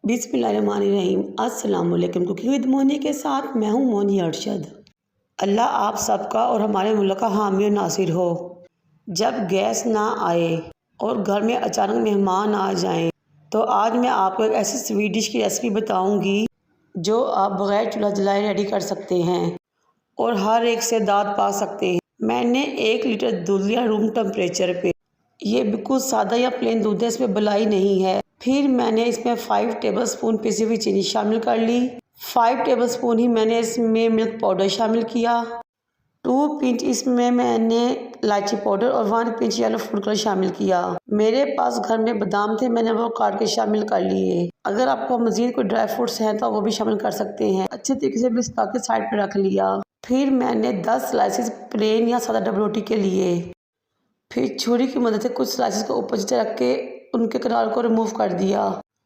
बिस्मिल्लाहिर्रहमानिर्रहीम। अस्सलाम वालेकुम। कुकिंग विद मोनी के साथ मैं हूँ मोनी अरशद। अल्लाह आप सबका और हमारे मुल्क का हामी और नासिर हो। जब गैस ना आए और घर में अचानक मेहमान आ जाएं, तो आज मैं आपको एक ऐसी स्वीट डिश की रेसिपी बताऊंगी जो आप बग़ैर चूल्हा जलाए रेडी कर सकते हैं और हर एक से दाद पा सकते हैं। मैंने 1 लीटर दूध लिया रूम टेम्परेचर पे। ये बिल्कुल सादा या प्लेन दूध है, इसमें बलाई नहीं है। फिर मैंने इसमें 5 टेबलस्पून पिसी हुई चीनी शामिल कर ली। 5 टेबलस्पून ही मैंने इसमें मिल्क पाउडर शामिल किया। 2 पिंच इसमें मैंने इलायची पाउडर और 1 पिंच येलो फूड कलर शामिल किया। मेरे पास घर में बादाम थे, मैंने वो काट के शामिल कर लिए। अगर आपको मजीद कोई ड्राई फ्रूट्स हैं तो वो भी शामिल कर सकते हैं। अच्छे तरीके से मिक्स करके साइड पर रख लिया। फिर मैंने 10 स्लाइसेस प्लेन या सादा डबल रोटी के लिए। फिर छुरी की मदद से कुछ स्लाइसेस को ऊपर नीचे रख के उनके किनारों को रिमूव कर दिया।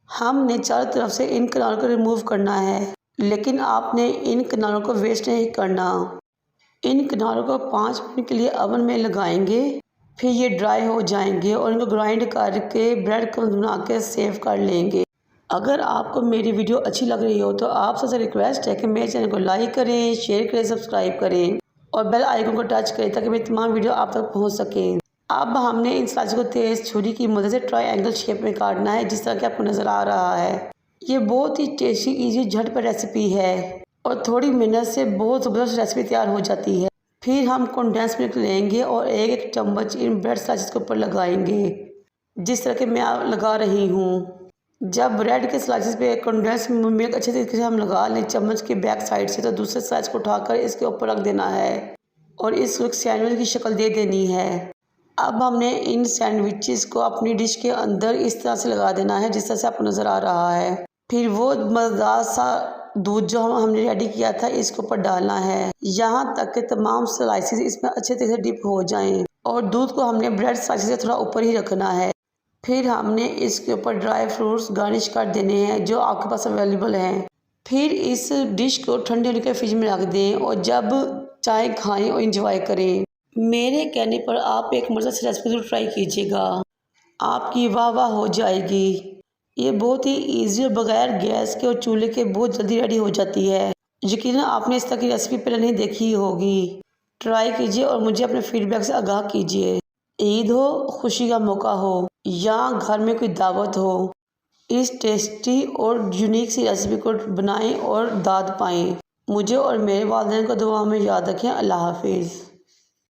हमने चारों तरफ से इन किनारों को रिमूव करना है, लेकिन आपने इन किनारों को वेस्ट नहीं करना। इन किनारों को 5 मिनट के लिए ओवन में लगाएंगे। फिर ये ड्राई हो जाएंगे और इनको ग्राइंड करके ब्रेड क्रम्स बना के सेव कर लेंगे। अगर आपको मेरी वीडियो अच्छी लग रही हो तो आप सबसे रिक्वेस्ट है कि मेरे चैनल को लाइक करें, शेयर करें, सब्सक्राइब करें और बेल आइकन को टच करें ताकि मेरी तमाम वीडियो आप तक पहुँच सकें। अब हमने इन स्लाइस को तेज़ छुरी की मदद से ट्रायंगल शेप में काटना है, जिस तरह कि आपको नज़र आ रहा है। ये बहुत ही टेस्टी, इजी, झटपट रेसिपी है और थोड़ी मेहनत से बहुत ज़बरदस्त रेसिपी तैयार हो जाती है। फिर हम कंडेंस मिल्क लेंगे और एक चम्मच इन ब्रेड स्लाइसेस के ऊपर लगाएंगे, जिस तरह के मैं लगा रही हूँ। जब ब्रेड के स्लाइसेस पे कंडेंस मिल्क अच्छे तरीके से हम लगा लें चम्मच के बैक साइड से, तो दूसरे स्लाइस को उठाकर इसके ऊपर रख देना है और इसको एक सैंडविच की शक्ल दे देनी है। अब हमने इन सैंडविचेस को अपनी डिश के अंदर इस तरह से लगा देना है जिस तरह से आपको नज़र आ रहा है। फिर वो मज़ेदार सा दूध जो हमने रेडी किया था इसके ऊपर डालना है, यहाँ तक कि तमाम स्लाइसेस इसमें अच्छे तरह से डिप हो जाएं और दूध को हमने ब्रेड स्लाइसेस से थोड़ा ऊपर ही रखना है। फिर हमने इसके ऊपर ड्राई फ्रूट्स गार्निश कर देने हैं जो आपके पास अवेलेबल हैं। फिर इस डिश को ठंडे होने के फ्रिज में रख दें और जब चाय खाएँ और इंजॉय करें। मेरे कहने पर आप एक मर्ज़ा से रेसिपी जरूर ट्राई कीजिएगा, आपकी वाह वाह हो जाएगी। ये बहुत ही इजी और बगैर गैस के और चूल्हे के बहुत जल्दी रेडी हो जाती है। यकीनन आपने इस तरह की रेसिपी पहले नहीं देखी होगी। ट्राई कीजिए और मुझे अपने फीडबैक से आगाह कीजिए। ईद हो, खुशी का मौका हो या घर में कोई दावत हो, इस टेस्टी और यूनिक सी रेसिपी को बनाएं और दाद पाएं। मुझे और मेरे वालिदैन को दुआ में याद रखें। अल्लाह हाफिज़।